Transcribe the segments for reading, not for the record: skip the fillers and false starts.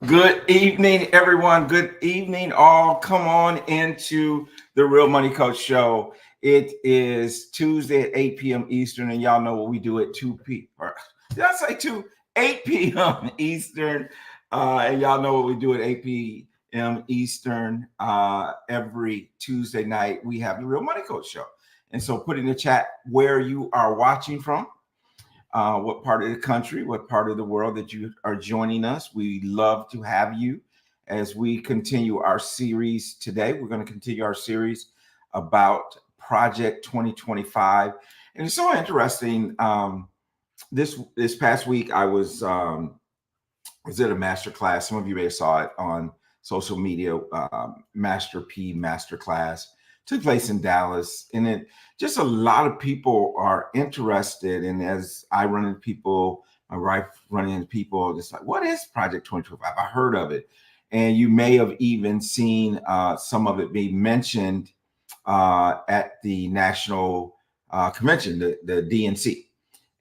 Good evening, everyone. Good evening, all. Come on into the Real Money Coach Show. It is Tuesday at 8 p.m. Eastern, and y'all know what we do at 2 p.m. Did I say 8 p.m. Eastern. And y'all know what we do at 8 p.m. Eastern every Tuesday night. We have the Real Money Coach Show. And so put in the chat where you are watching from. What part of the country, what part of the world that you are joining us. We love to have you as we continue our series today. We're going to continue our series about Project 2025. And it's so interesting. This past week, I was at a master class. Some of you may have saw it on social media, Master P Master Class. Took place in Dallas, and it just a lot of people are interested. And as I run into people, my wife running into people, it's like, what is Project 2025? I heard of it, and you may have even seen some of it being mentioned at the national convention, the DNC.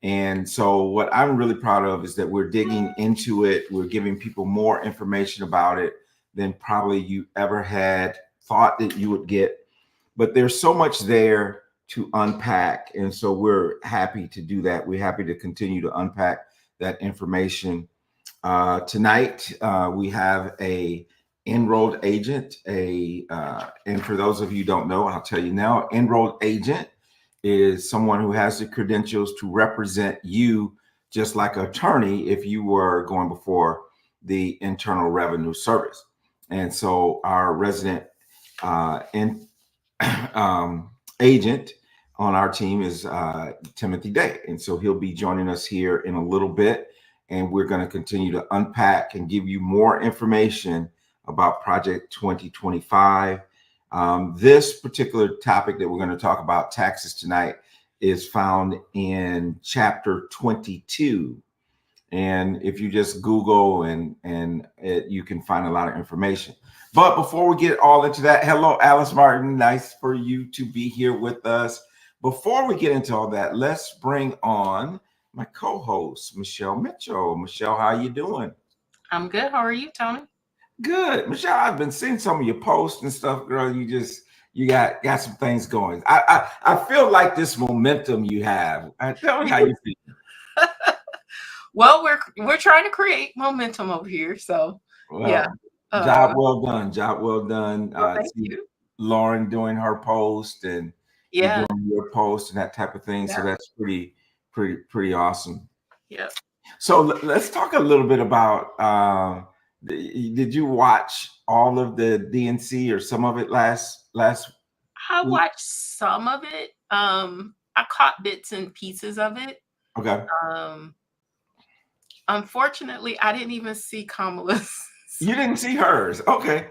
And so what I'm really proud of is that we're digging into it. We're giving people more information about it than probably you ever had thought that you would get. But there's so much there to unpack. And so we're happy to do that. We're happy to continue to unpack that information. Tonight, we have a enrolled agent. And for those of you who don't know, I'll tell you now, enrolled agent is someone who has the credentials to represent you, just like an attorney if you were going before the Internal Revenue Service. And so our resident agent on our team is Timothy Day. And so he'll be joining us here in a little bit. And we're going to continue to unpack and give you more information about Project 2025. This particular topic that we're going to talk about, taxes tonight, is found in chapter 22. And if you just Google you can find a lot of information. But before we get all into that, hello, Alice Martin. Nice for you to be here with us. Before we get into all that, let's bring on my co-host, Michelle Mitchell. Michelle, how you doing? I'm good. How are you, Tony? Good. Michelle, I've been seeing some of your posts and stuff, girl. You got some things going. I feel like this momentum you have. Tell me how you feel. Well, we're trying to create momentum over here. So yeah. Job well done. Job well done. Thank you. Lauren doing her post and you doing your post and that type of thing. Yeah. So that's pretty awesome. Yeah. So let's talk a little bit about. Did you watch all of the DNC or some of it last I watched some of it. I caught bits and pieces of it. Okay. Unfortunately, I didn't even see Kamala's. You didn't see hers. Okay.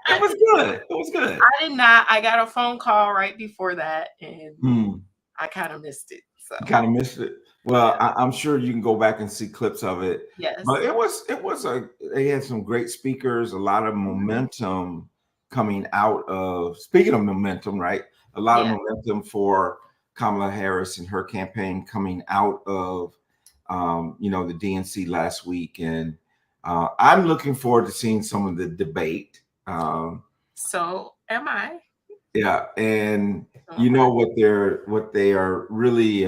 It was good. It was good. I did not. I got a phone call right before that, and I kind of missed it. So you kind of missed it. Well, yeah. I'm sure you can go back and see clips of it. Yes. But they had some great speakers, a lot of momentum coming out of, speaking of momentum, right? A lot of momentum for Kamala Harris and her campaign coming out of, the DNC last week. And I'm looking forward to seeing some of the debate. So am I. Yeah. And what they are really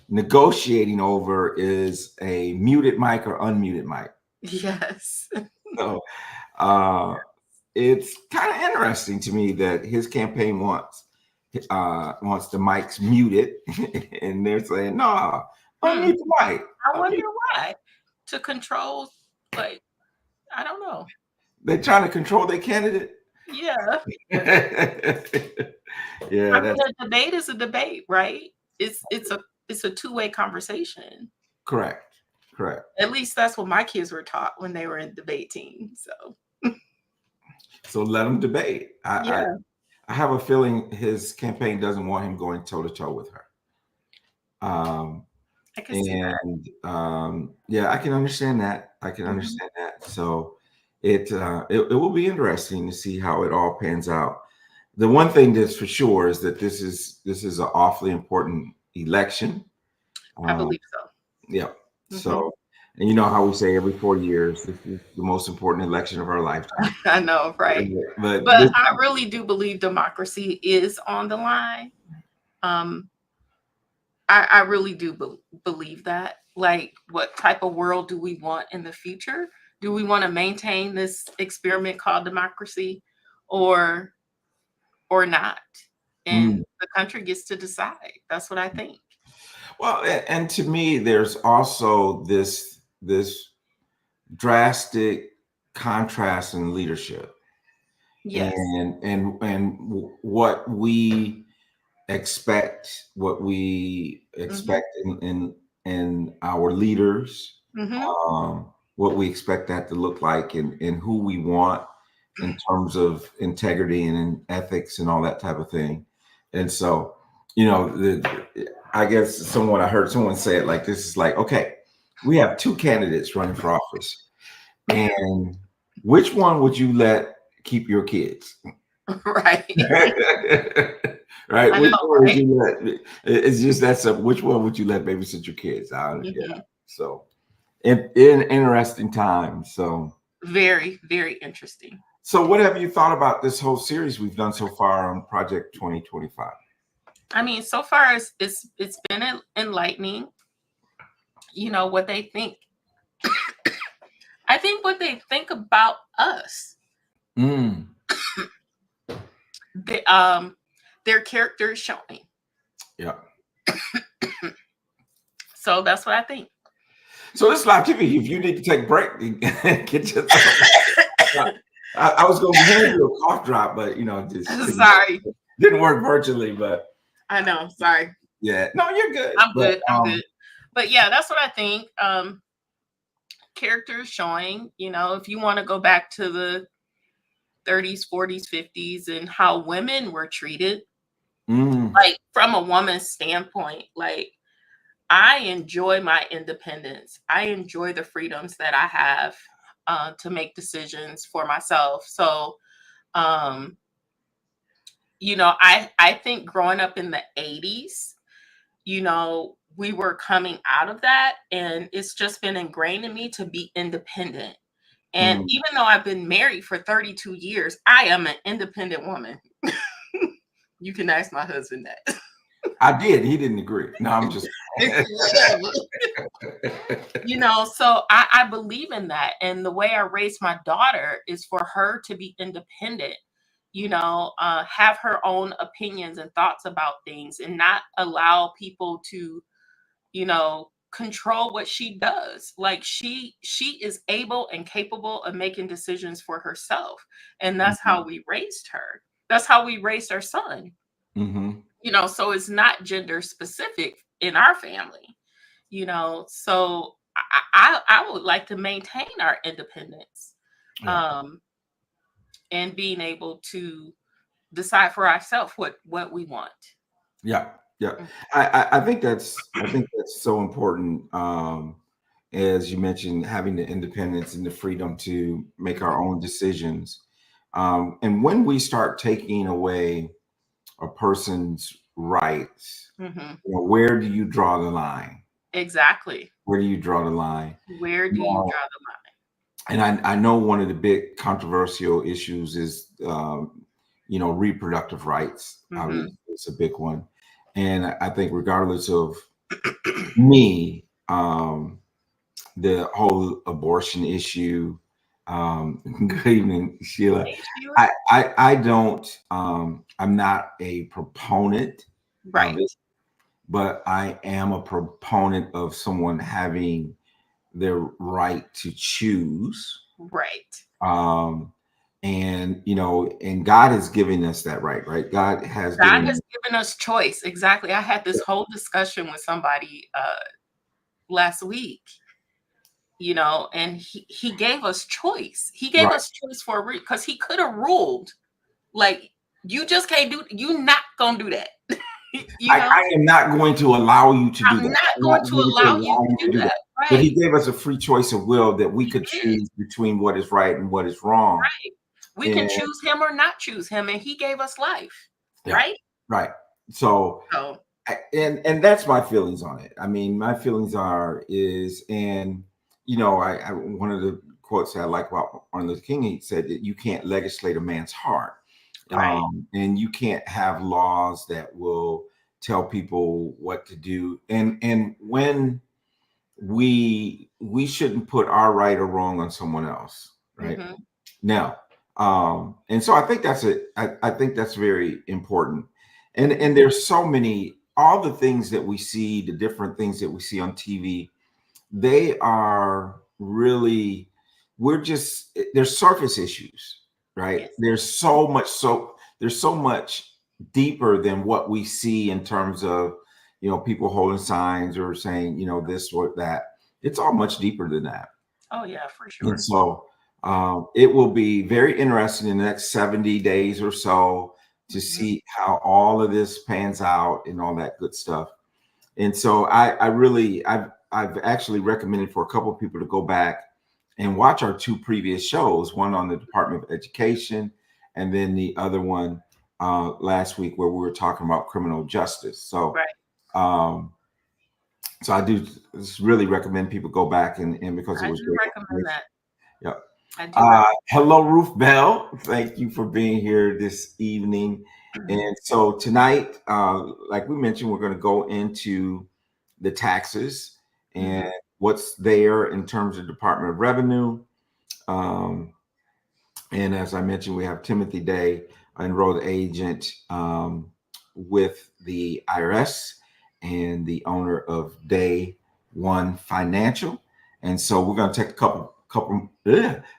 negotiating over is a muted mic or unmuted mic. Yes. So it's kind of interesting to me that his campaign wants the mics muted, and they're saying, no, unmute the mic. I wonder why. To control, I don't know. They're trying to control their candidate. Yeah. Yeah. The debate is a debate, right? It's a two-way conversation. Correct. At least that's what my kids were taught when they were in debate team. So let them debate. I have a feeling his campaign doesn't want him going toe-to-toe with her. I can see that. I can understand that. So it will be interesting to see how it all pans out. The one thing that's for sure is that this is an awfully important election. I believe so. Yeah. Mm-hmm. So And you know how we say every 4 years, this is the most important election of our lifetime. I know, right? But But this, I really do believe democracy is on the line. Um, I really do believe that. Like, what type of world do we want in the future? Do we want to maintain this experiment called democracy, or not? And mm, the country gets to decide. That's what I think. well, and to me, there's also this drastic contrast in leadership, Yes. and what we expect in our leaders, Hmm. what we expect that to look like, and who we want in terms of integrity and in ethics and all that type of thing. And so, I guess I heard someone say it like this: is like, okay, we have two candidates running for office, and which one would you let keep your kids? Right. Right? I Which know, one would right? you let? It's just that simple. Which one would you let babysit your kids? Yeah. Hmm. So, in interesting times. Very, very interesting. So what have you thought about this whole series we've done so far on Project 2025? I mean, so far it's been enlightening. What they think. I think what they think about us. Mm, The, their character is showing. yeah. So that's what I think. So this is live TV. If you need to take a break, get your I was going to hand you a cough drop, but just Sorry. didn't work virtually. But I know. Sorry. yeah, no, you're good. I'm But good. I'm good. But yeah, that's what I think. Characters showing, if you want to go back to the 30s, 40s, 50s and how women were treated, mm, like from a woman's standpoint, like I enjoy my independence. I enjoy the freedoms that I have to make decisions for myself. So, um, I think growing up in the 80s, we were coming out of that, and it's just been ingrained in me to be independent. And mm. even though I've been married for 32 years, I am an independent woman. You can ask my husband that. I did. He didn't agree. No, I'm just. Whatever. So I believe in that. And the way I raise my daughter is for her to be independent, have her own opinions and thoughts about things and not allow people to, control what she does. Like she is able and capable of making decisions for herself. And that's how we raised her. That's how we raised our son. Mm-hmm. So it's not gender specific in our family. So I would like to maintain our independence, Yeah. um and being able to decide for ourselves what we want. Yeah. Yeah. Mm. I think that's so important. As you mentioned, having the independence and the freedom to make our Mhm. own decisions. And when we start taking away a person's rights, Mhm. where do you draw the line? Exactly. Where do you draw the line? Where do you Now, draw the and I know one of the big controversial issues is, reproductive rights. line? Obviously, Mhm. it's a big one. And I think regardless of me, the whole abortion issue. Good evening, Sheila. Hey, Sheila. I don't. I'm not a proponent of Right. it, but I am a proponent of someone having their right to choose. Right. Um, and God has given us that right, right? God has God given. has given us choice. Exactly. I had this whole discussion with somebody last week, and he gave us choice. He gave Right. us choice for a reason, because he could have ruled like, you just can't do, you not gonna do that. you know I am not going to allow you to do I'm that. not I'm not going to going to allow you allow to you to do do that. that. But he Right. gave us a free choice of will that we He could did. choose between what is right and what is wrong. Right. We can And choose him or not choose him, and he gave us life. yeah, Right. right. So, So and that's my feelings on it. I mean, my feelings are is, and I one of the quotes that I like about Martin Luther King, he said that you can't legislate a man's heart, Right. and you can't have laws that will tell people what to do. And when we shouldn't put our right or wrong on someone else, right? Hmm. Now, and so I think that's it. I think that's very important. And Hmm. there's so many, all the things that we see, the different things that we see on TV, they are really, we're just, there's surface issues, right? Yes. There's so much deeper than what we see in terms of, people holding signs or saying, this or that. It's all much deeper than that. Oh yeah, for And sure. so it will be very interesting in the next 70 days or so to Hmm. see how all of this pans out and all that good stuff. And so I've actually recommended for a couple of people to go back and watch our two previous shows, one on the Department of Education, and then the other one last week where we were talking about criminal justice. Right. Um, so I do just really recommend people go back and because it I was do great recommend information. that. Yeah. I do recommend. Hello, Ruth Bell. Thank you for being here this evening. And so tonight, like we mentioned, we're going to go into the taxes and Hmm. what's there in terms of Department of Revenue. Um, and as I mentioned, we have Timothy Day, enrolled agent with the IRS and the owner of Day One Financial. And so we're going to take a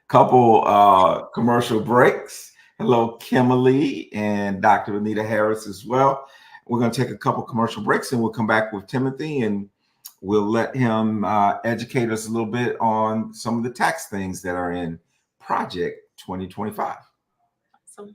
couple commercial breaks. Hello, Kimberly and Dr. Anita Harris as well. We're going to take a couple commercial breaks and we'll come back with Timothy and we'll let him educate us a little bit on some of the tax things that are in Project 2025. So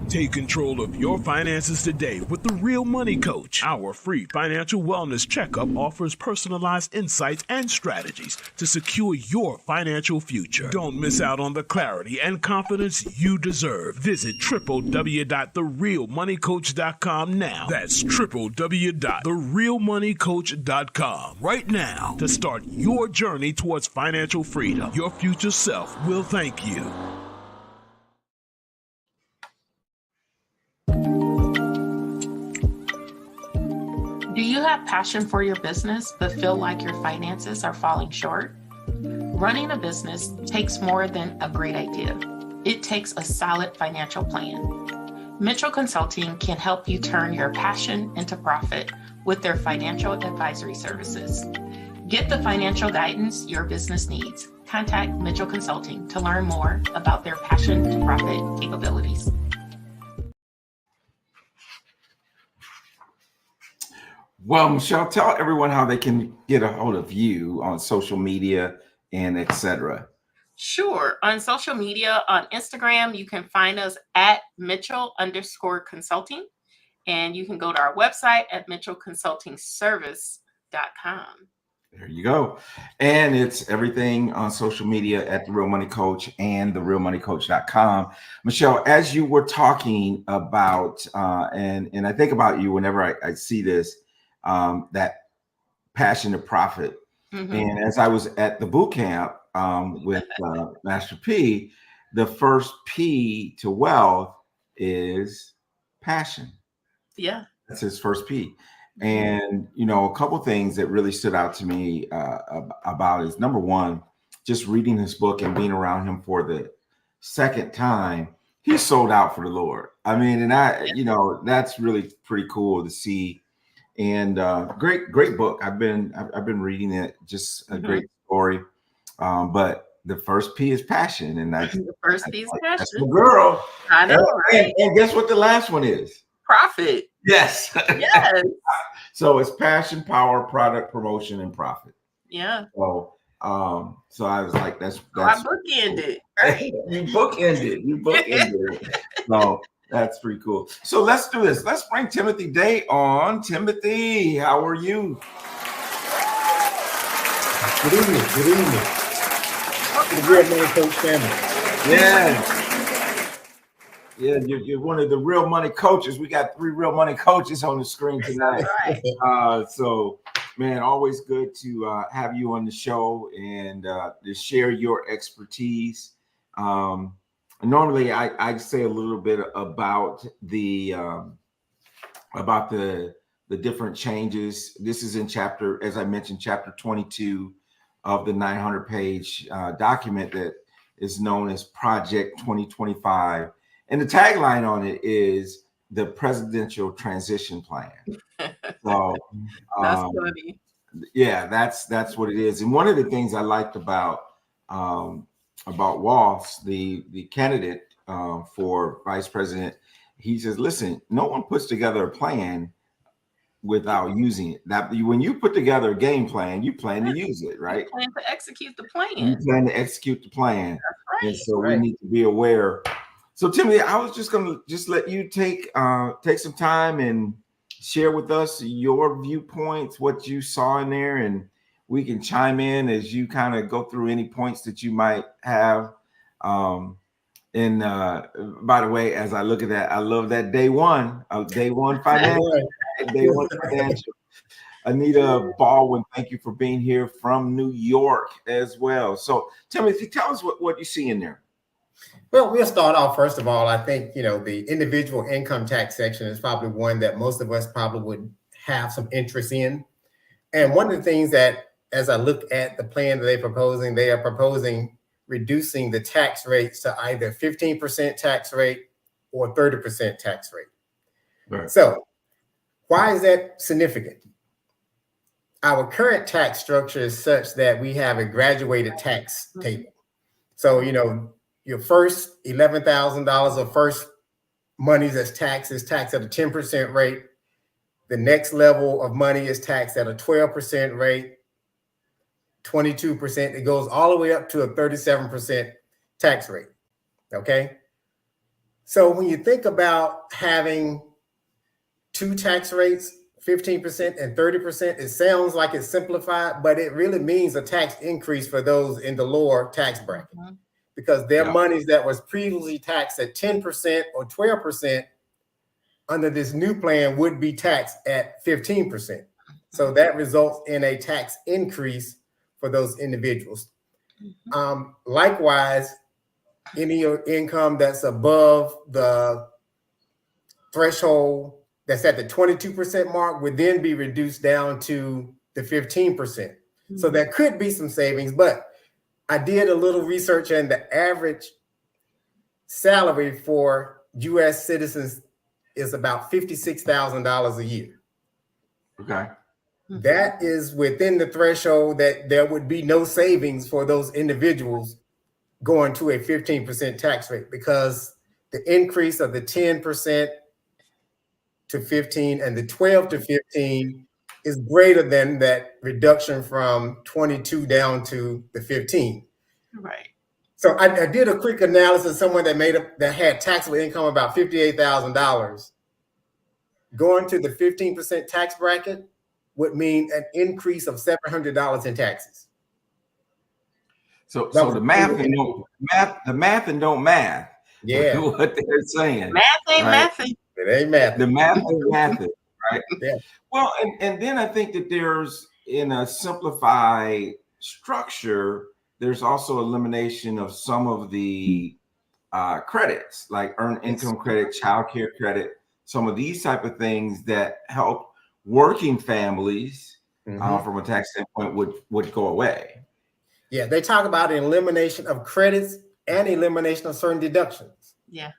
Take control of your finances today with The Real Money Coach. Our free financial wellness checkup offers personalized insights and strategies to secure your financial future. Don't miss out on the clarity and confidence you deserve. Visit www.therealmoneycoach.com now. That's www.therealmoneycoach.com right now to start your journey towards financial freedom. Your future self will thank you. do you have passion for your business but feel like your finances are falling short? Running a business takes more than a great idea. It takes a solid financial plan. Mitchell Consulting can help you turn your passion into profit with their financial advisory services. Get the financial guidance your business needs. Contact Mitchell Consulting to learn more about their passion to profit capabilities. Well, Michelle, tell everyone how they can get a hold of you on social media and etc. Sure. On social media, on Instagram, you can find us at Mitchell_consulting. And you can go to our website at mitchellconsultingservice.com. There you go. And it's everything on social media at The Real Money Coach and therealmoneycoach.com. Michelle, as you were talking about, and I think about you whenever I see this, that passion to profit. Mm-hmm. And as I was at the boot camp with Master P, the first P to wealth is passion. Yeah. That's his first P. And, a couple things that really stood out to me about is number one, just reading his book and being around him for the second time, he's sold out for the Lord. I mean, and that's really pretty cool to see. And great book. I've been reading it. Just a great story. But the first P is passion, and The first piece of passion. that's the girl. I know, right? And guess what the last one is? Profit. Yes. Yes. So it's passion, power, product, promotion, and profit. Yeah. So so I was like, that's I bookended. Right? You bookended. So that's pretty cool. So let's do this. Let's bring Timothy Day on. Timothy, how are you? Good evening. To the Real Money Coach family. Yeah. Yeah, you're one of the real money coaches. We got 3 real money coaches on the screen tonight. So, man, always good to have you on the show and to share your expertise. Normally, I say a little bit about the different changes. This is in chapter, as I mentioned, chapter 22 of the 900-page document that is known as Project 2025. And the tagline on it is the Presidential Transition Plan. So That's funny. yeah, that's what it is. And one of the things I liked about Waltz, the candidate for vice president, he says, listen, no one puts together a plan without using it. That when you put together a game plan, you plan to use it, right? You plan to execute the plan. You plan to execute the plan. That's right. And so we need to be aware. So Timothy, I was just gonna let you take some time and share with us your viewpoints, what you saw in there, and we can chime in as you kind of go through any points that you might have. And by the way, as I look at that, I love that day one financial. Day one financial. Anita Baldwin, thank you for being here from New York as well. So Timothy, tell us what you see in there. Well, we'll start off. First of all, I think, the individual income tax section is probably one that most of us probably would have some interest in. And one of the things that, as I look at the plan that they are proposing reducing the tax rates to either 15% tax rate or 30% tax rate. Right. So why is that significant? Our current tax structure is such that we have a graduated tax table. So, your first $11,000 of first monies as tax is taxed at a 10% rate. The next level of money is taxed at a 12% rate, 22%. It goes all the way up to a 37% tax rate. Okay. So when you think about having 2 tax rates, 15% and 30%, it sounds like it's simplified, but it really means a tax increase for those in the lower tax bracket. Because their monies that was previously taxed at 10% or 12% under this new plan would be taxed at 15%. So that results in a tax increase for those individuals. Likewise, any income that's above the threshold that's at the 22% mark would then be reduced down to the 15%. So there could be some savings, but I did a little research, and the average salary for U.S. citizens is about $56,000 a year. Okay. That is within the threshold that there would be no savings for those individuals going to a 15% tax rate, because the increase of the 10% to 15 and the 12 to 15 is greater than that reduction from 22 down to the 15. Right. So I did a quick analysis. Someone that had taxable income about $58,000 going to the 15% tax bracket would mean an increase of $700 in taxes. So the math and don't math. Yeah. What they're saying. Math ain't right? mathing. It ain't math. The math ain't mathing, right? Yeah. Well, and then I think that there's, in a simplified structure, there's also elimination of some of the credits, like earned income credit, child care credit, some of these type of things that help working families from a tax standpoint would go away. Yeah, they talk about an elimination of credits and elimination of certain deductions. Yeah.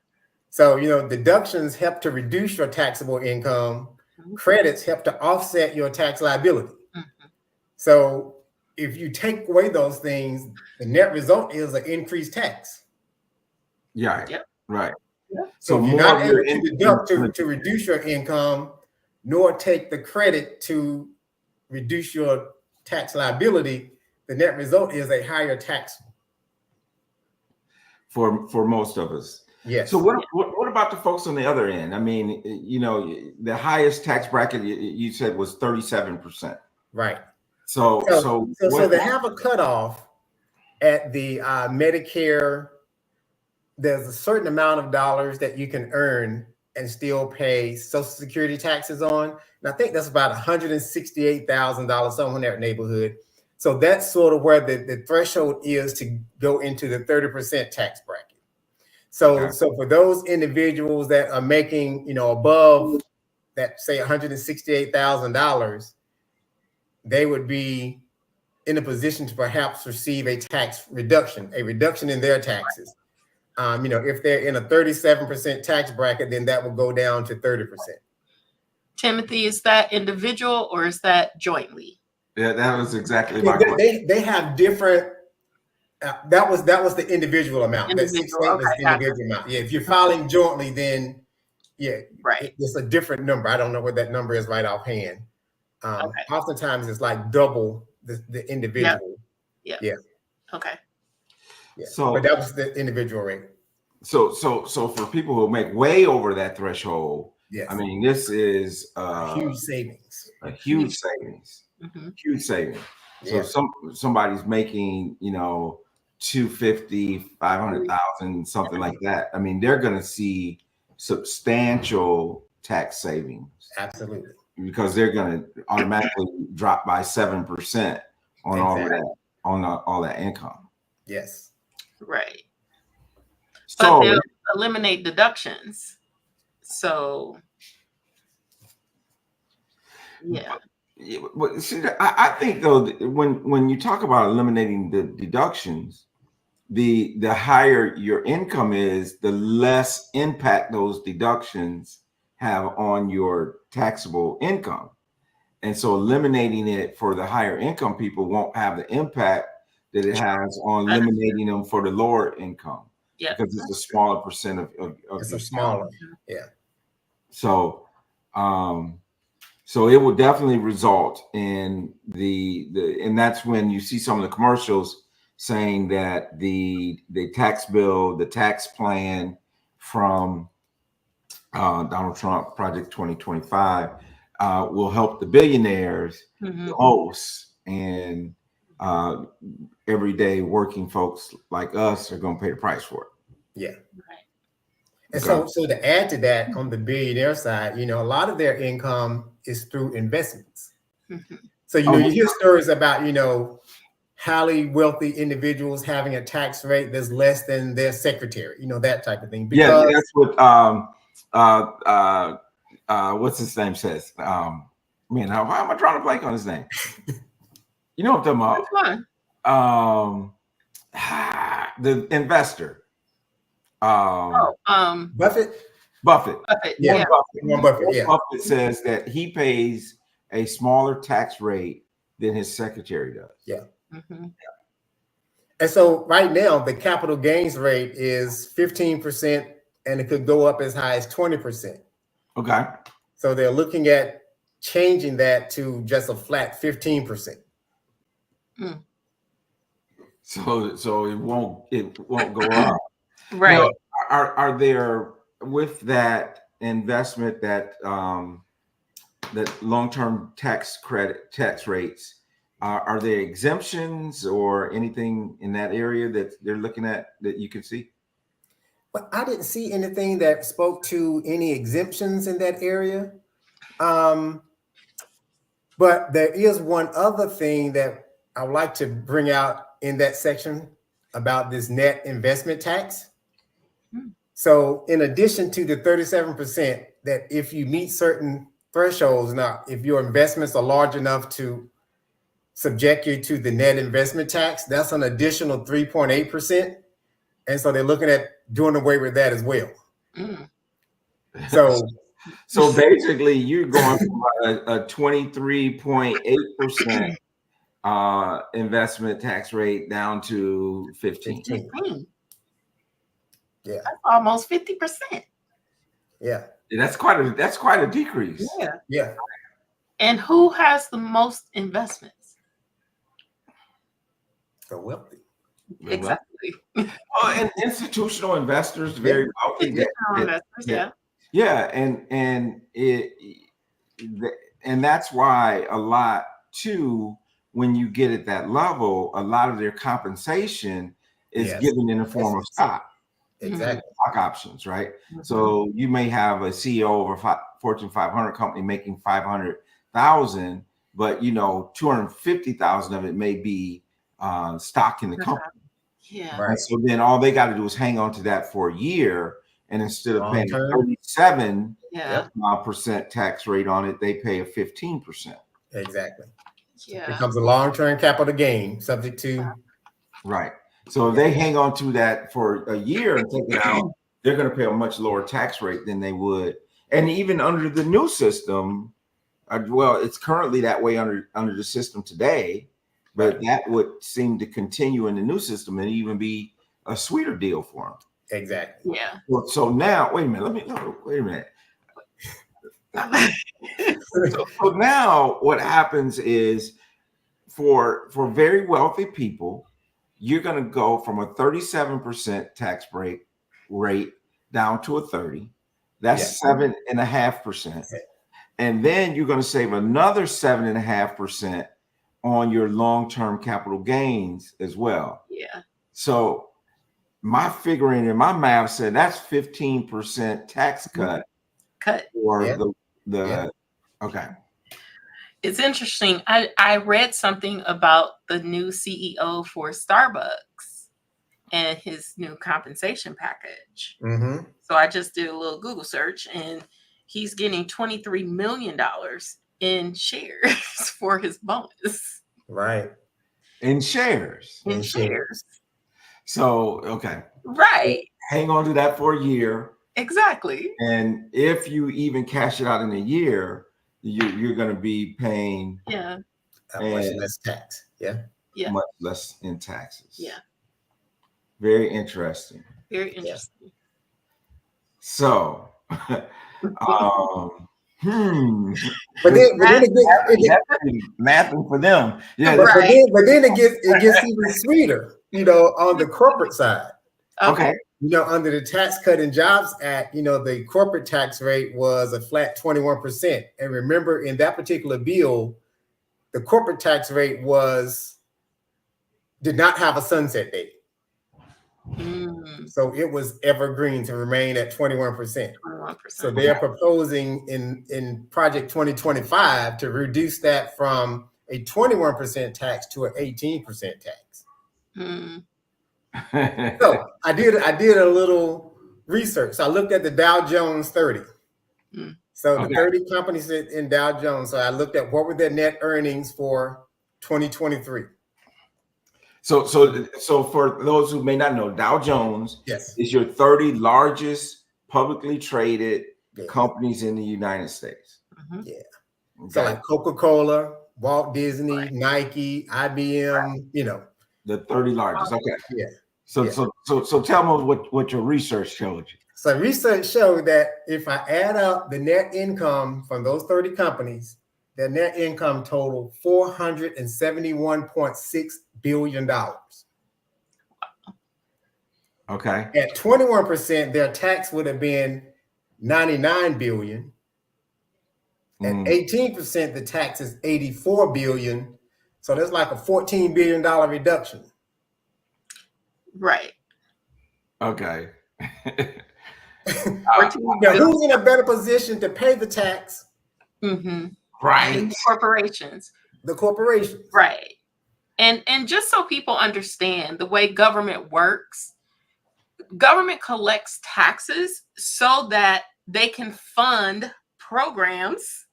So, deductions help to reduce your taxable income. Credits help to offset your tax liability. So if you take away those things, the net result is an increased tax. Yeah. Yep. Right. Yep. So if you're not able to deduct to reduce your income, nor take the credit to reduce your tax liability, the net result is a higher tax. For most of us. Yes. So what about the folks on the other end? I mean, the highest tax bracket you said was 37%. Right. So they have a cutoff at the Medicare, there's a certain amount of dollars that you can earn and still pay Social Security taxes on. And I think that's about $168,000, somewhere in that neighborhood. So that's sort of where the threshold is to go into the 30% tax bracket. So for those individuals that are making, above that, say $168,000, they would be in a position to perhaps receive a tax reduction, in their taxes. If they're in a 37% tax bracket, then that will go down to 30%. Timothy, is that individual or is that jointly? Yeah, that was exactly my question. They have different. That was the individual amount. Individual, That 6.8 was the individual amount. Yeah, if you're filing jointly, then right, it's a different number. I don't know what that number is right offhand. Oftentimes it's like double the individual. Yeah. Okay. Yeah. So, but that was the individual rate. So for people who make way over that threshold, yes, I mean, this is a huge savings. A huge savings. Mm-hmm. Huge savings. Yeah. So somebody's making, 250, 500,000, something like that. I mean, they're going to see substantial tax savings. Absolutely. Because they're going to automatically drop by 7% on all of that, on all that income. Yes. Right. So but they'll eliminate deductions. So yeah. But see, I think though, when you talk about eliminating the deductions, the higher your income is, the less impact those deductions have on your taxable income. And so eliminating it for the higher income people won't have the impact that it has on eliminating them for the lower income. Yeah. Because it's a smaller percent of it's your a smaller. salary. Yeah. So so it will definitely result in and that's when you see some of the commercials saying that the tax bill, the tax plan from Donald Trump, Project 2025, will help the billionaires the most, and everyday working folks like us are going to pay the price for it. Yeah. Right. And so to add to that, on the billionaire side, a lot of their income is through investments. Mm-hmm. So, you hear stories about, highly wealthy individuals having a tax rate that's less than their secretary, that type of thing. Because that's what what's his name says. Why am I drawing a blank on his name? You know what I'm talking about? The investor. Buffett. Yeah. Warren Buffett. Yeah. Buffett says that he pays a smaller tax rate than his secretary does. Yeah. Mm-hmm. And so right now the capital gains rate is 15%, and it could go up as high as 20%. Okay. So they're looking at changing that to just a flat 15%. Mm. So it won't go up. Right. Now, are there, with that investment, that that long-term tax rates, are there exemptions or anything in that area that they're looking at that you can see? But I didn't see anything that spoke to any exemptions in that area. But there is one other thing that I would like to bring out in that section about this net investment tax. So in addition to the 37%, that if you meet certain thresholds, now, if your investments are large enough to subject you to the net investment tax, that's an additional 3.8%. And so they're looking at doing away with that as well. Mm. So basically you're going from a 23.8% investment tax rate down to 15. Yeah. That's almost 50%. Yeah. That's quite a decrease. Yeah. Yeah. And who has the most investments? The wealthy. Exactly. And institutional investors, very wealthy. Investors, yeah, and that's why a lot too, when you get at that level, a lot of their compensation is given in the form of stock. Exactly. Stock options, right? So you may have a CEO of a Fortune 500 company making 500,000, but 250,000 of it may be stock in the company. Yeah. Right. And so then all they got to do is hang on to that for a year, and instead of paying a Long-term. 37% Yeah. tax rate on it, they pay a 15%. Exactly. Yeah. Becomes a long-term capital gain subject to. Right. So if they hang on to that for a year and take it out, they're going to pay a much lower tax rate than they would. And even under the new system, well, it's currently that way under the system today, but that would seem to continue in the new system and even be a sweeter deal for them. Exactly. Yeah. Well, So now, wait a minute. So now what happens is for very wealthy people, you're going to go from a 37% tax rate down to a 30. That's 7.5%. And then you're going to save another 7.5% on your long-term capital gains as well. Yeah. So my figuring in my math said that's 15% tax cut for the okay. It's interesting. I read something about the new CEO for Starbucks and his new compensation package. Mm-hmm. So I just did a little Google search, and he's getting $23 million in shares for his bonus. Right. In shares. In shares. So, okay. Right. Hang on to that for a year. Exactly. And if you even cash it out in a year, you're going to be paying much less tax. Yeah. Much less in taxes. Yeah. Very interesting. Very interesting. So, But then mathing for them. Yeah. Right. But then it gets even sweeter, on the corporate side. Okay. Under the Tax Cut and Jobs Act, the corporate tax rate was a flat 21%. And remember, in that particular bill, the corporate tax rate did not have a sunset date. So it was evergreen to remain at 21%. 21%. So they're proposing in Project 2025 to reduce that from a 21% tax to an 18% tax. So I did a little research. So I looked at the Dow Jones 30. So the 30 companies in Dow Jones. So I looked at what were their net earnings for 2023. So for those who may not know, Dow Jones is your 30 largest publicly traded companies in the United States. Yeah. Okay. So like Coca-Cola, Walt Disney, Nike, IBM, the 30 largest. Okay. Yeah. So tell me what your research showed you. So research showed that if I add up the net income from those 30 companies, their net income totaled $471.6 billion. Okay. At 21%, their tax would have been $99 billion. At 18%, the tax is $84 billion. So that's like a $14 billion reduction. Right. Okay. Now, who's in a better position to pay the tax? Right. The corporations. The corporations. Right. And just so people understand the way government works, government collects taxes so that they can fund programs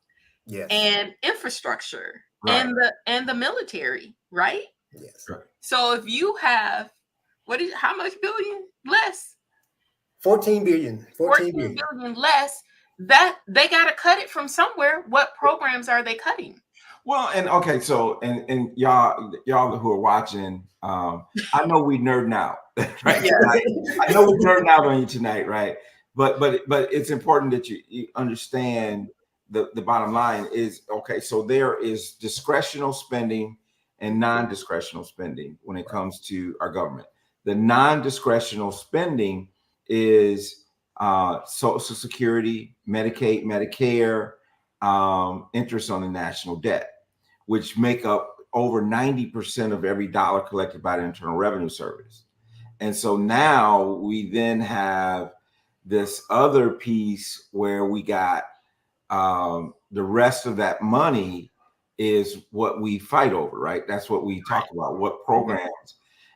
and infrastructure and the military, right? Yes. Right. So if you have how much billion less? 14 billion. 14 billion less. That they got to cut it from somewhere. What programs are they cutting? Well, and okay, so and y'all who are watching, I know we nerding out, right? Yeah. I know we're nerding out on you tonight, right? But it's important that you understand the bottom line is okay. So there is discretional spending and non-discretional spending when it comes to our government. The non-discretional spending is Social Security, Medicaid, Medicare, interest on the national debt, which make up over 90% of every dollar collected by the Internal Revenue Service. And so now we then have this other piece where we got the rest of that money is what we fight over, right? That's what we talk about, what programs.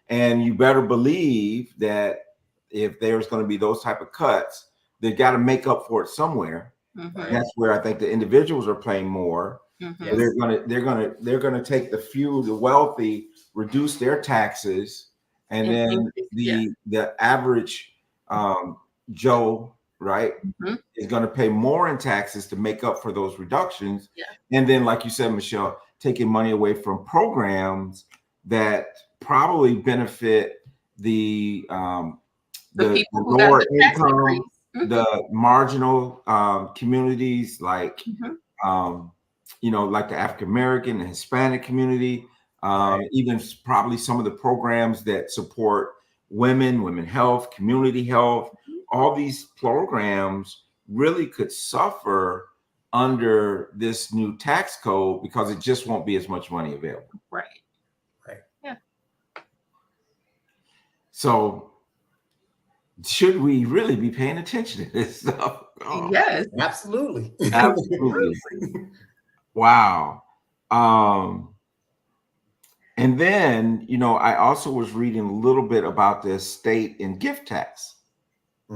And you better believe that if there's going to be those type of cuts, they got to make up for it somewhere. Mhm. And that's where I think the individuals are playing more. Mhm. They're gonna take the few, the wealthy, reduce their taxes, and And then increase, the average Joe, right, Mhm. is going to pay more in taxes to make up for those reductions. Yeah. And then, like you said, Michelle, taking money away from programs that probably benefit the people who got lower the tax income, increase. Mhm. the marginal communities, like Mhm. like the African American and Hispanic community, even probably some of the programs that support women health, community health. All these programs really could suffer under this new tax code because it just won't be as much money available. Right. Yeah. So should we really be paying attention to this stuff? Oh, Yes. Absolutely. absolutely. Wow. And then, I also was reading a little bit about the estate and gift tax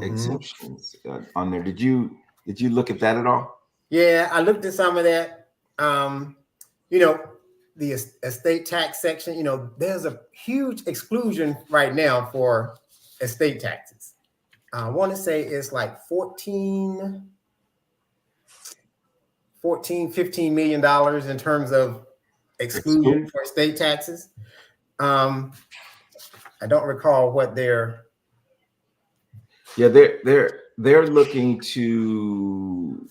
exemptions on there. Did you look at that at all? Yeah, I looked at some of that. The estate tax section, there's a huge exclusion right now for estate taxes. I want to say it's like 14, 15 million dollars in terms of exclusion for estate taxes. I don't recall what they're. Yeah, they're looking to.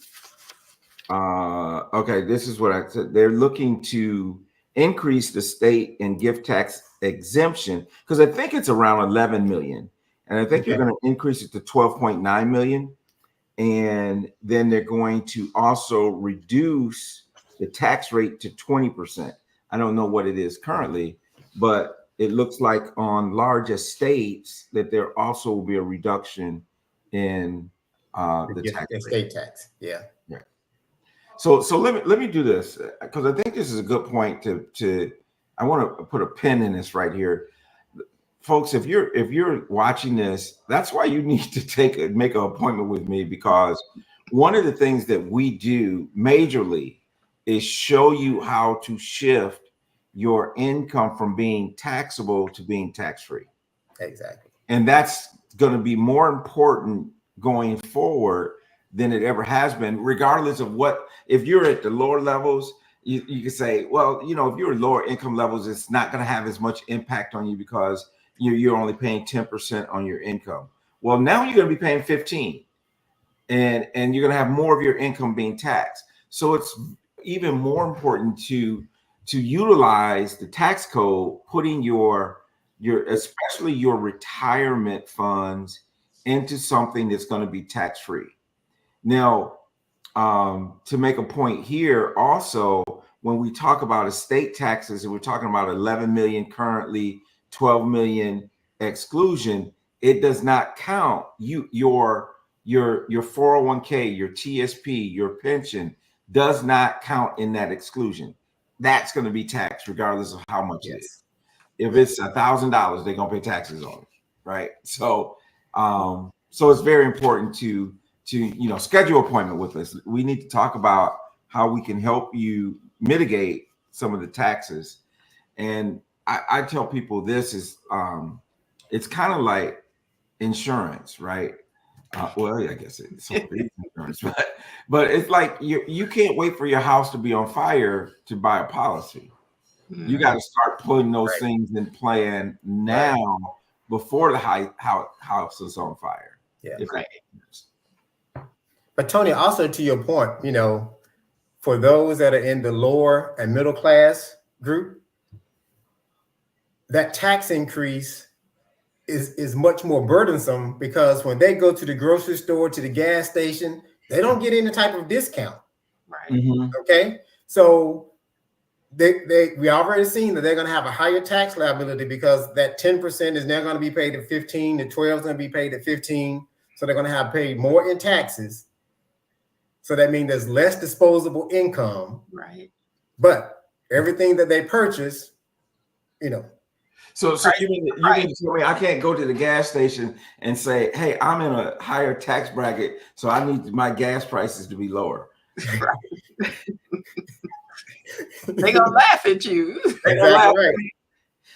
Okay, this is what I said. They're looking to increase the state and gift tax exemption because I think it's around 11 million, and I think they're going to increase it to 12.9 million, and then they're going to also reduce the tax rate to 20%. I don't know what it is currently, but it looks like on large estates that there also will be a reduction in the tax estate tax. Yeah. So let me do this because I think this is a good point to I want to put a pin in this right here. Folks, if you're watching this, that's why you need to make an appointment with me, because one of the things that we do majorly is show you how to shift your income from being taxable to being tax-free. Exactly. And that's going to be more important going forward than it ever has been, regardless of what. If you're at the lower levels, you can say, well, if you're at lower income levels, it's not going to have as much impact on you because you're only paying 10% on your income. Well, now you're going to be paying 15%, and you're going to have more of your income being taxed. So it's even more important to utilize the tax code, putting your especially your retirement funds into something that's going to be tax-free. Now, to make a point here, also, when we talk about estate taxes, and we're talking about 11 million currently, 12 million exclusion, it does not count your 401k, your TSP, your pension does not count in that exclusion. That's going to be taxed regardless of how much it is. If it's $1,000, they're going to pay taxes on it, right? So, so it's very important to schedule an appointment with us. We need to talk about how we can help you mitigate some of the taxes. And I tell people this is it's kind of like insurance, right? Well, I guess it's insurance, but it's like you can't wait for your house to be on fire to buy a policy. You got to start putting those things in plan now before the house is on fire. Yeah. Right. But Tony, also to your point, for those that are in the lower and middle class group, that tax increase is much more burdensome because when they go to the grocery store, to the gas station, they don't get any type of discount. Right. Mm-hmm. Okay. So we already seen that they're going to have a higher tax liability because that 10% is now going to be paid at 15, the 12 is going to be paid at 15. So they're going to have paid more in taxes. So that means there's less disposable income. Right. But everything that they purchase, you know. So you mean to tell me I can't go to the gas station and say, hey, I'm in a higher tax bracket, so I need my gas prices to be lower. Right. They're gonna laugh at you. Exactly right.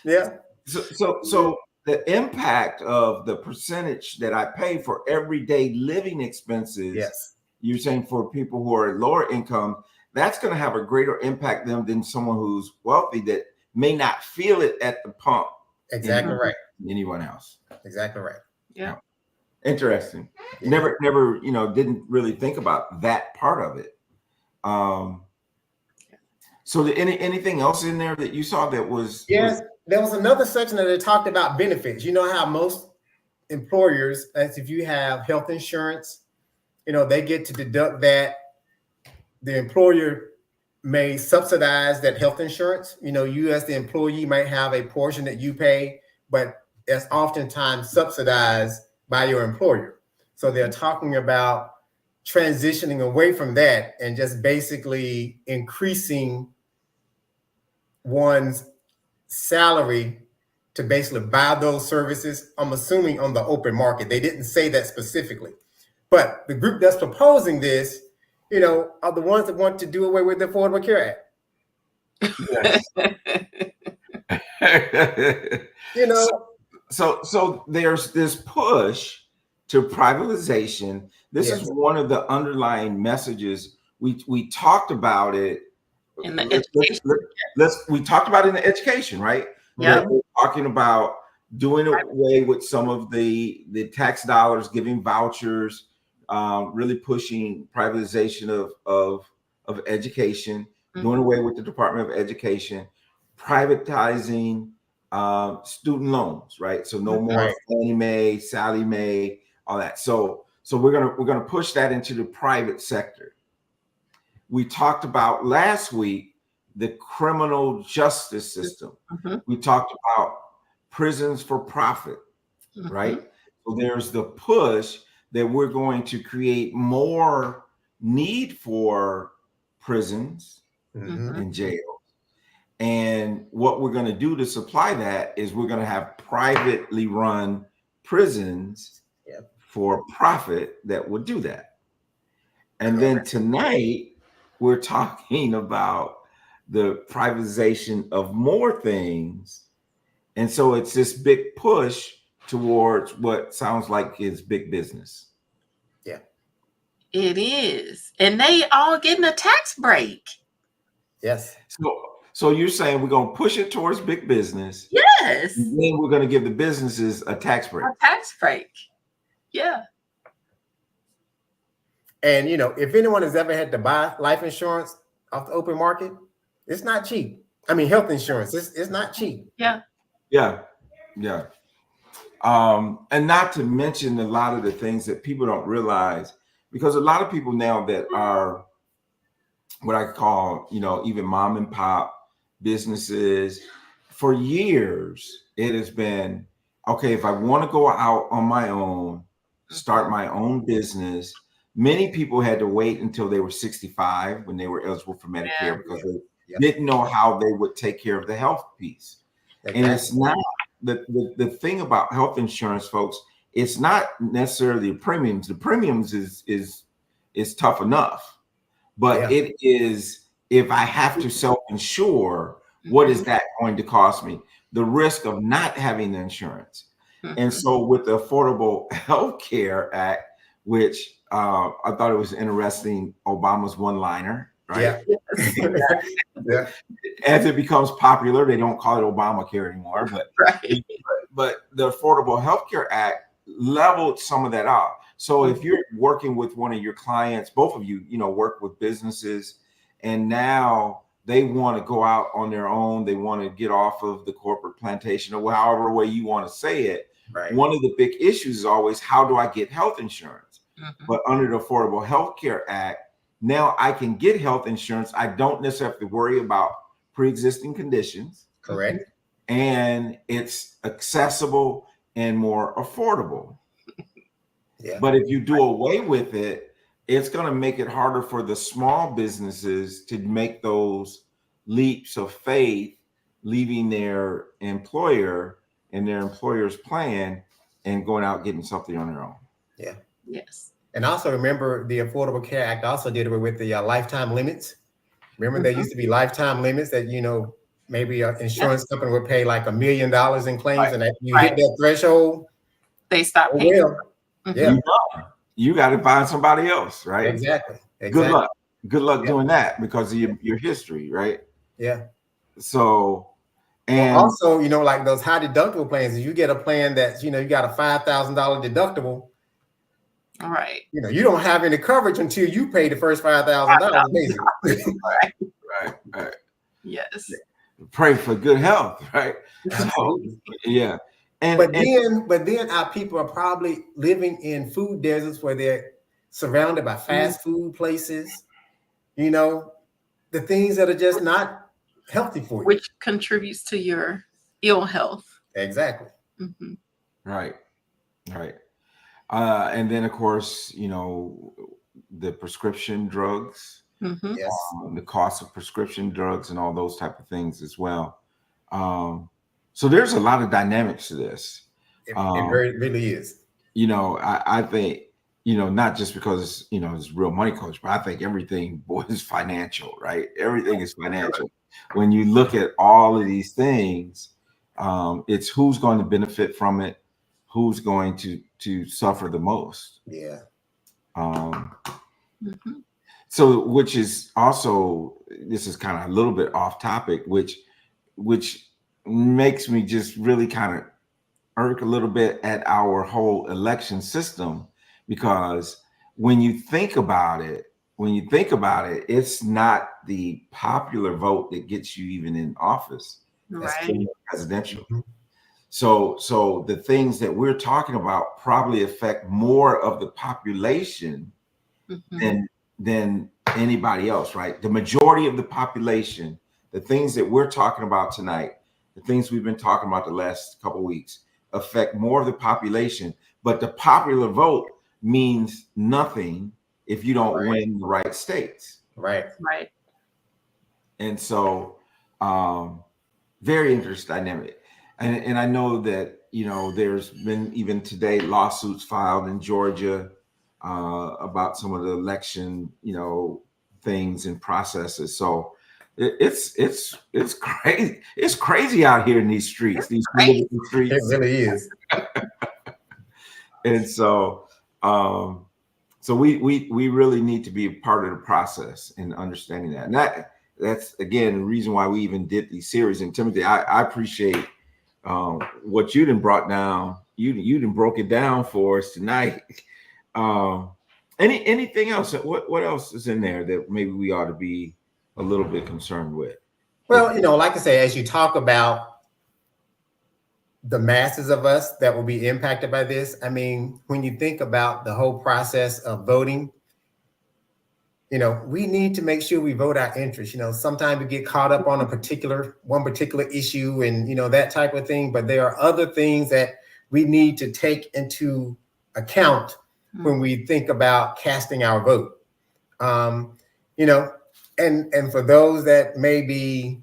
Yeah. So the impact of the percentage that I pay for everyday living expenses, yes, you're saying for people who are lower income, that's going to have a greater impact than someone who's wealthy that may not feel it at the pump. Exactly right. Anyone else? Exactly right. Yeah. Interesting. Yeah. Never, didn't really think about that part of it. So anything else in there that you saw that was? Yes, there was another section that they talked about benefits. You know how most employers, as if you have health insurance, they get to deduct that. The employer may subsidize that health insurance. You as the employee might have a portion that you pay, but that's oftentimes subsidized by your employer. So they're talking about transitioning away from that and just basically increasing one's salary to basically buy those services. I'm assuming on the open market. They didn't say that specifically, but the group that's proposing this, are the ones that want to do away with the Affordable Care Act. So there's this push to privatization. This is one of the underlying messages. We talked about it in the education. We talked about it in the education, right? Yeah. We're talking about doing away with some of the tax dollars, giving vouchers, really pushing privatization of education, doing away with the Department of Education, privatizing student loans, right? So no more Fannie Mae, Sally Mae, all that. So we're gonna push that into the private sector. We talked about last week the criminal justice system. We talked about prisons for profit, right? So there's the push that we're going to create more need for prisons and jails. And what we're going to do to supply that is we're going to have privately run prisons for profit that would do that. And then tonight, we're talking about the privatization of more things. And so it's this big push towards what sounds like is big business. Yeah. It is. And they all getting a tax break. Yes. So you're saying we're going to push it towards big business. Yes. And then we're going to give the businesses a tax break. A tax break. Yeah. And, if anyone has ever had to buy life insurance off the open market, it's not cheap. I mean, health insurance, it's not cheap. Yeah. Yeah. And not to mention a lot of the things that people don't realize, because a lot of people now that are what I call, even mom and pop businesses, for years, it has been, okay, if I want to go out on my own, start my own business, many people had to wait until they were 65 when they were eligible for Medicare because they didn't know how they would take care of the health piece. And it's not the thing about health insurance, folks, it's not necessarily the premiums. The premiums is tough enough, but it is, if I have to self-insure, what is that going to cost me? The risk of not having the insurance. And so with the Affordable Health Care Act, which I thought it was interesting, Obama's one-liner, right? Yeah. As it becomes popular, they don't call it Obamacare anymore, but the Affordable Health Care Act leveled some of that out. So if you're working with one of your clients, both of you, work with businesses, and now they want to go out on their own, they want to get off of the corporate plantation, or however way you want to say it. Right. One of the big issues is always, how do I get health insurance? But under the Affordable Health Care Act, now I can get health insurance. I don't necessarily have to worry about pre-existing conditions, Correct. and it's accessible and more affordable. Yeah. But if you do away with it, it's going to make it harder for the small businesses to make those leaps of faith, leaving their employer and their employer's plan and going out getting something on their own. Yeah. Yes. And also remember, the Affordable Care Act also did away with the lifetime limits. Remember, there used to be lifetime limits that, maybe an insurance company would pay like $1 million in claims, Right. and that you hit that threshold, They stopped paying. yeah, You got to find somebody else, right? exactly. Good luck doing that because of your history, right? Yeah. So, and also, like those high deductible plans, if you get a plan that's, you got a $5,000 deductible, All right. you don't have any coverage until you pay the first $5,000, basically. right. Yes. Pray for good health, right? So, yeah. But then our people are probably living in food deserts where they're surrounded by fast food places, the things that are just not healthy for you. Which contributes to your ill health. Exactly. Mm-hmm. Right. And then, of course, the prescription drugs, Yes. The cost of prescription drugs and all those type of things as well. So there's a lot of dynamics to this. It really is. I think, not just because, it's Real Money Coach, but I think everything is financial, right? Everything is financial. When you look at all of these things, it's who's going to benefit from it, who's going to suffer the most. Yeah. So, which is also, this is kind of a little bit off topic, which makes me just really kind of irk a little bit at our whole election system, because when you think about it, it's not the popular vote that gets you even in office. Right. Presidential. So the things that we're talking about probably affect more of the population than anybody else, right? The majority of the population, the things that we're talking about tonight, the things we've been talking about the last couple of weeks, affect more of the population. But the popular vote means nothing if you don't win the right states. Right. And so very interesting dynamic. And I know that, there's been even today lawsuits filed in Georgia about some of the election, things and processes. So it's crazy. It's crazy out here in these streets. These streets. It really is. And so we really need to be a part of the process in understanding that. And that's again the reason why we even did these series. And Timothy, I appreciate what you done brought down. You done broke it down for us tonight. Anything else? What else is in there that maybe we ought to be a little bit concerned with? Well, like I say, as you talk about the masses of us that will be impacted by this, I mean, when you think about the whole process of voting, we need to make sure we vote our interest. Sometimes we get caught up on one particular issue and, that type of thing. But there are other things that we need to take into account when we think about casting our vote. And for those that maybe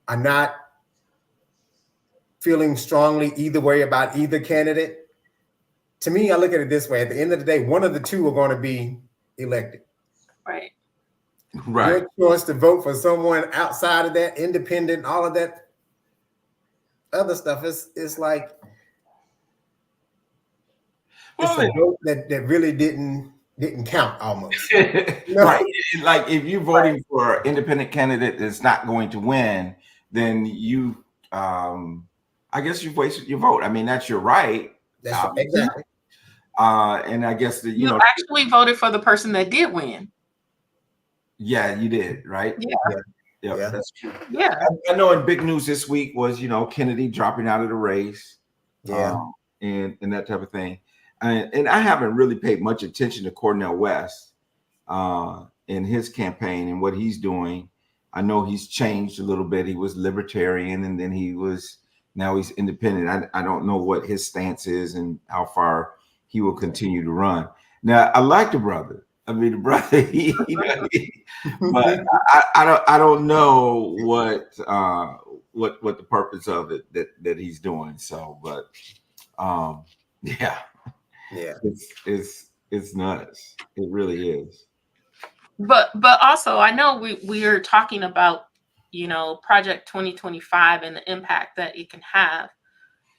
are not feeling strongly either way about either candidate, to me, I look at it this way. At the end of the day, one of the two are going to be elected. Right. Your choice to vote for someone outside of that, independent, all of that other stuff is like it's a vote that really didn't count almost. Right. Like if you're voting for an independent candidate that's not going to win, then you I guess you've wasted your vote. I mean, that's your right. That's exactly. And I guess that you actually voted for the person that did win. Yeah, you did, right? Yeah, that's true. Yeah, I know. In big news this week was Kennedy dropping out of the race, and that type of thing. And I haven't really paid much attention to Cornel West in his campaign and what he's doing. I know he's changed a little bit. He was libertarian, and then now he's independent. I don't know what his stance is and how far he will continue to run. Now, I like the brother. I mean, the brother, but I don't know what the purpose of it that he's doing. So, but yeah, it's nuts. It really is. But also, I know we are talking about, you know, Project 2025 and the impact that it can have,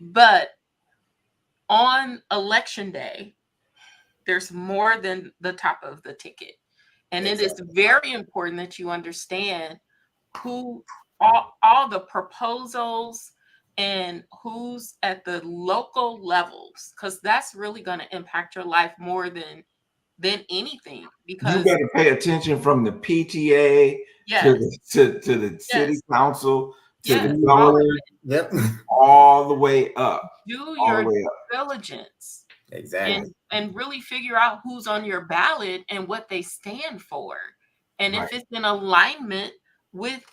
but on election day, there's more than the top of the ticket. And it is very important that you understand who all the proposals and who's at the local levels, because that's really going to impact your life more than anything. Because you better pay attention from the PTA to the city council to the governor, all the way up. Do your diligence. Exactly. And really figure out who's on your ballot and what they stand for. And if it's in alignment with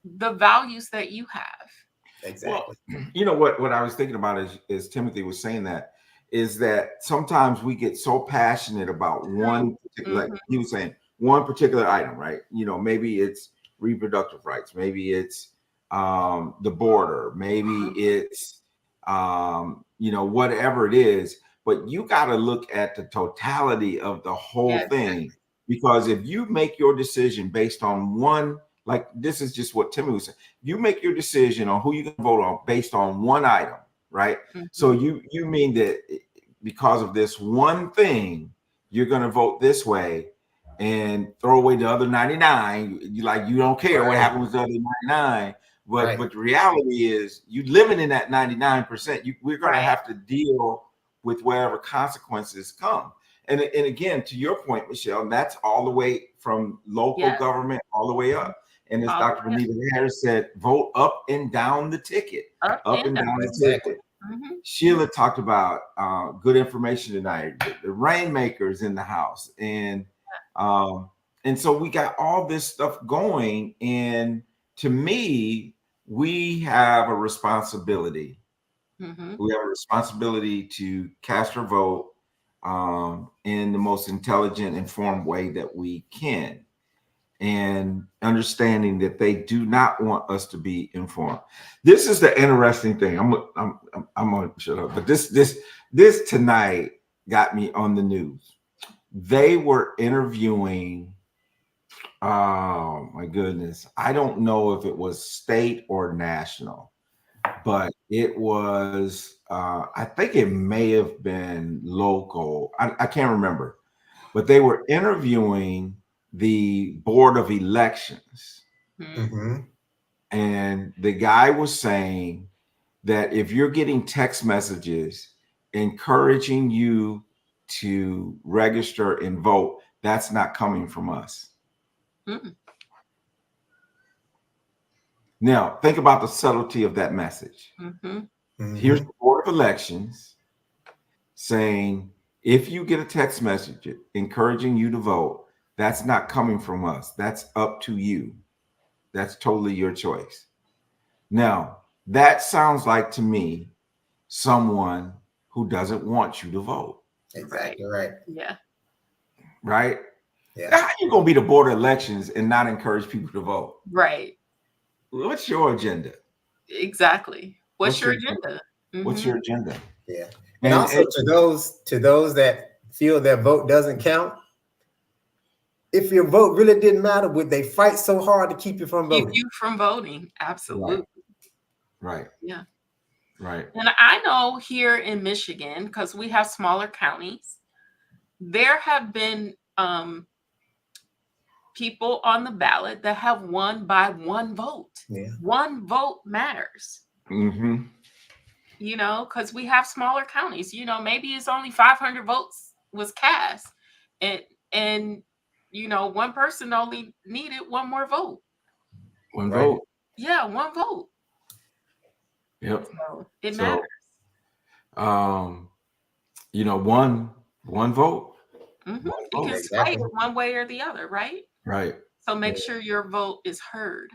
the values that you have. Exactly. Well, you know what I was thinking about is Timothy was saying is that sometimes we get so passionate about one particular, like he was saying, one particular item, right? You know, maybe it's reproductive rights, maybe it's the border, maybe it's you know, whatever it is. But you got to look at the totality of the whole thing, because if you make your decision based on one, like this is just what Timmy was saying, you make your decision on who you can vote on based on one item, right? So you mean that because of this one thing, you're going to vote this way and throw away the other 99. You don't care what happens with the other 99. But the reality is, you living in that 99%. We're going to have to deal with whatever consequences come. And again, to your point, Michelle, that's all the way from local government all the way up. And as Dr. Benita Harris said, vote up and down the ticket. Up and down the ticket. Sheila talked about good information tonight, the rainmakers in the house. And so we got all this stuff going. And to me, we have a responsibility. We have a responsibility to cast our vote in the most intelligent, informed way that we can, and understanding that they do not want us to be informed. This is the interesting thing. I'm gonna shut up, but this tonight got me on the news. They were interviewing. Oh my goodness. I don't know if it was state or national, but it was, I think it may have been local. I can't remember, but they were interviewing the Board of Elections. And the guy was saying that if you're getting text messages encouraging you to register and vote, that's not coming from us. Now, think about the subtlety of that message. Here's the Board of Elections saying, if you get a text message encouraging you to vote, that's not coming from us. That's up to you. That's totally your choice. Now, that sounds like to me someone who doesn't want you to vote. Exactly right. Yeah. Right? Yeah. How are you going to be the Board of Elections and not encourage people to vote? Right. What's your agenda? Exactly. What's your agenda? What's your agenda? Yeah. And also to those that feel their vote doesn't count, if your vote really didn't matter, would they fight so hard to keep you from voting? Keep you from voting. Absolutely. Right. Yeah. Right. And I know here in Michigan, because we have smaller counties, there have been people on the ballot that have won by one vote. Yeah. One vote matters. You know, because we have smaller counties. You know, maybe it's only 500 votes was cast, and you know, one person only needed one more vote. One vote. Yeah, one vote. Yep. So it matters. You know, one vote. You can sway it one way or the other, right? Right. So make sure your vote is heard.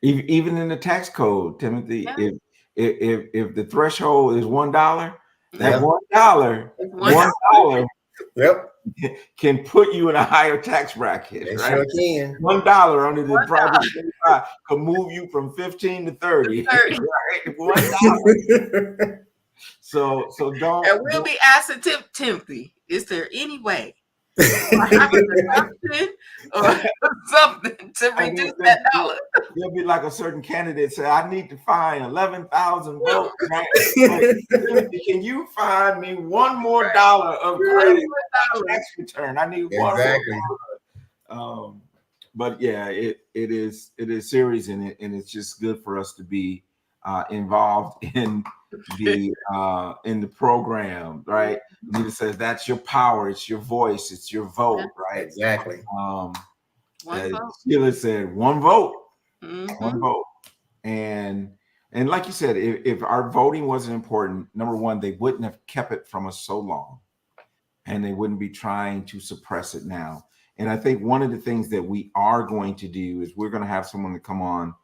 Even in the tax code, Timothy, Yeah. if the threshold is $1, that Yeah. $1 Yep. can put you in a higher tax bracket, They right? sure can. $1 under the $1. private 25 could move you from 15 to 30. 30. Right? $1. So don't. And we'll be asking Timothy, is there any way or have a deduction or something to reduce that dollar? There'll be like a certain candidate say, I need to find 11,000 votes. Right? Can you find me one more dollar of credit tax return? I need one more. But yeah, it is serious, and it's just good for us to be involved in the program, right? Nita says that's your power, it's your voice, it's your vote, right? Exactly. One vote. Sheila said, one vote, Mhm. one vote, and like you said, if our voting wasn't important, number one, they wouldn't have kept it from us so long, and they wouldn't be trying to suppress it now. And I think one of the things that we are going to do is we're going to have someone to come on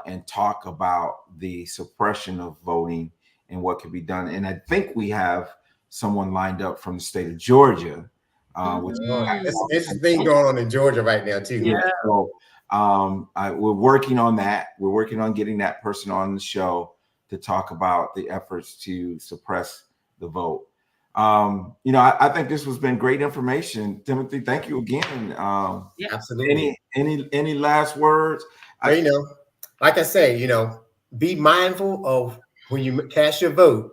and talk about the suppression of voting and what can be done. And I think we have someone lined up from the state of Georgia. There's an interesting thing going on in Georgia right now, too. Yeah. So we're working on that. We're working on getting that person on the show to talk about the efforts to suppress the vote. I think this has been great information, Timothy. Thank you again. Absolutely. Any last words? Like I say, be mindful of when you cast your vote.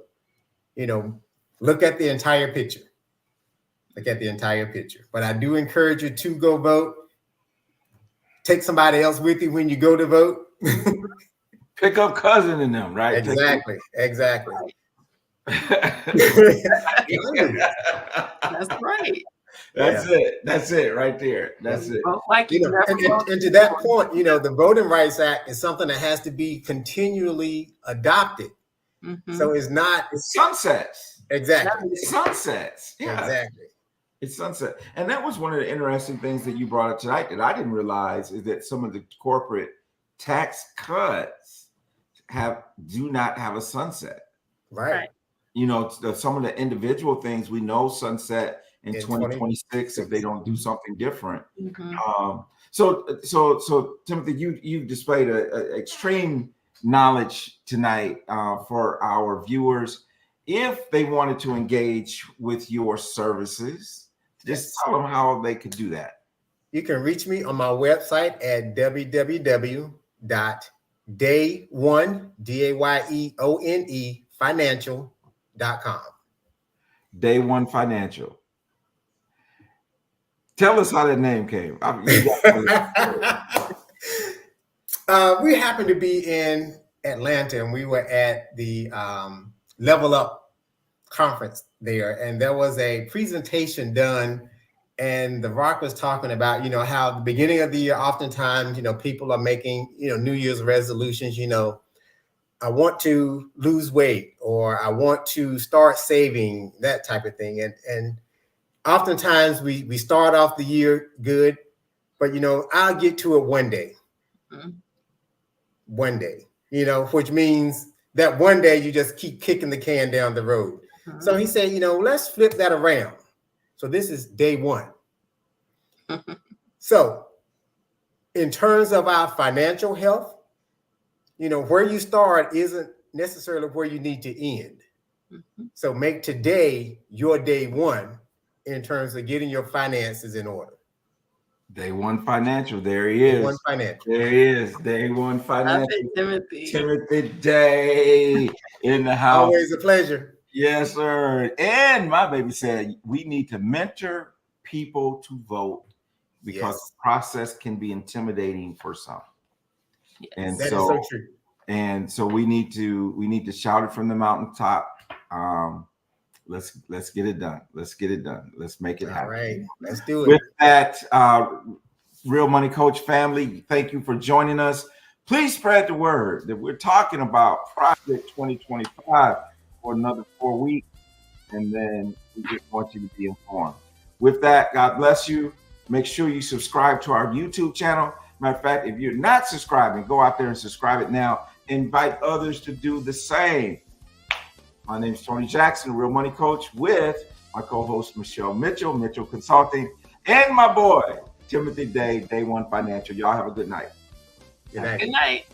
Look at the entire picture. But I do encourage you to go vote. Take somebody else with you when you go to vote. Pick up cousin in them, right? Exactly. That's right. That's it right there. That's it. Like and to that point, the Voting Rights Act is something that has to be continually adopted. Mm-hmm. So it's sunsets. Exactly. It sunsets. Yeah. Exactly. It's sunset. And that was one of the interesting things that you brought up tonight that I didn't realize is that some of the corporate tax cuts do not have a sunset. Right. Some of the individual things we know sunset in 2026 if they don't do something different. Mm-hmm. So Timothy, you've displayed a extreme knowledge tonight for our viewers. If they wanted to engage with your services, just tell them how they could do that. You can reach me on my website at www.day1financial.com. Day One Financial. Tell us how that name came. We happened to be in Atlanta, and we were at the Level Up conference there, and there was a presentation done, and The Rock was talking about, how the beginning of the year, oftentimes, people are making, New Year's resolutions, I want to lose weight, or I want to start saving, that type of thing. And oftentimes we start off the year good, but, I'll get to it one day. Mm-hmm. One day, which means that one day you just keep kicking the can down the road. Mm-hmm. So he said, let's flip that around. So this is day one. So in terms of our financial health, where you start isn't necessarily where you need to end. Mm-hmm. So make today your day one in terms of getting your finances in order. Day One Financial. There he is. Day One Financial. There he is. Day One Financial. Timothy Day in the house. Always a pleasure. Yes, sir. And my baby said we need to mentor people to vote because the process can be intimidating for some. Yes. And that is so true. And so we need to shout it from the mountaintop. Let's get it done. Let's get it done. Let's make it happen. All right, let's do it. With that, Real Money Coach family, thank you for joining us. Please spread the word that we're talking about Project 2025 for another 4 weeks, and then we just want you to be informed. With that, God bless you. Make sure you subscribe to our YouTube channel. Matter of fact, if you're not subscribing, go out there and subscribe it now. Invite others to do the same. My name is Tony Jackson, Real Money Coach, with my co-host Michelle Mitchell, Mitchell Consulting, and my boy Timothy Day, Day One Financial. Y'all have a good night. Good night. Good night.